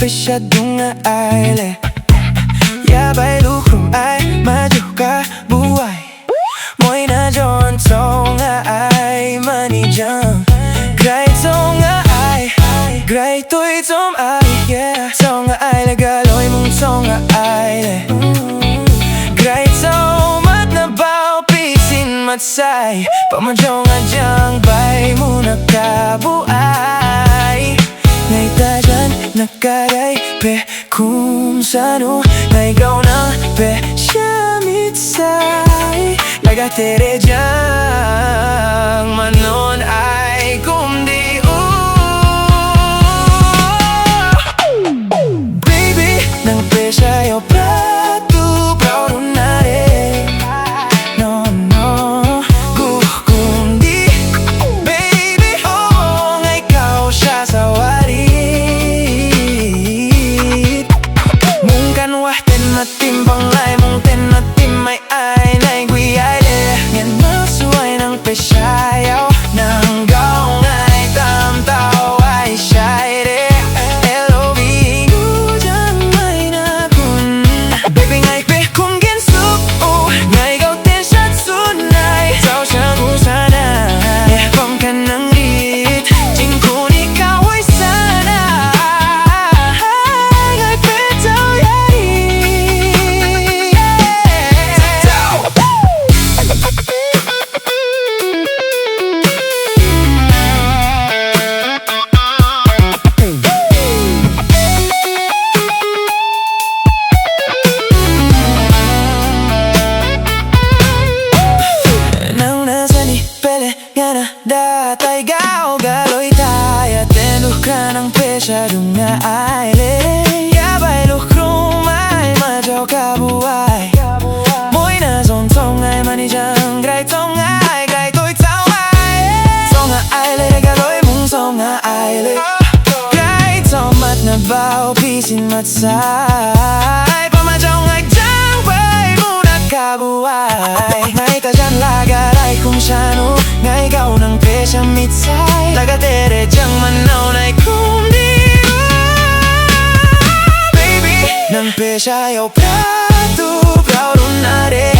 Pesyadong nga aile Yabay lukrom ay majuka buhay Mo'y na John Tsaw nga ay manijang Gray Tsaw nga ay Gray to'y Tsaw ay yeah Tsaw nga ay nagaloy mong Tsaw nga ay Gray Tsaw mat na bao pisin matsay Pamadyong nga dyang bay mo nakabuay Ngay tajan nakaray pe kung sano Na ikaw na pe siya mitsay Nagatere dyang manon ay kundi Baby nang pe siya yo prato proud na rin No no kundi Baby oh nga ikaw siya sa Matimbang ay mong tinatimay ay naiguyay Yan masuway ng pesyayaw Nang gaong ay tamtaw ay siyay de L.O.V. Gudang may nakun Baby ngay pe kung ginsuk Ngay ikaw ten siya tsunay Tsaw siyang usanay Pang ka ng rit Jingkun ikaw ay sana Ngay pe tsaw Datay gao galoy tayo Tenduh ka ng pesyadong nga aile Yabay lukrom ay majaw kabuhay Mo'y na zon Tsaw ngay manijang Gray Tsaw ngay Gray to'y Tsaw ay Tsaw nga aile galoy mong Tsaw nga aile Gray Tsaw mat na bao pisin matsay Pamajaw ngay dyang bay mo nakabuhay Ngay tajan lagaray kung siyano Ngay ikaw ng pesya mitsay Nagatere dyang manaw na'y kundi Baby ng pesya yo prato proud na rin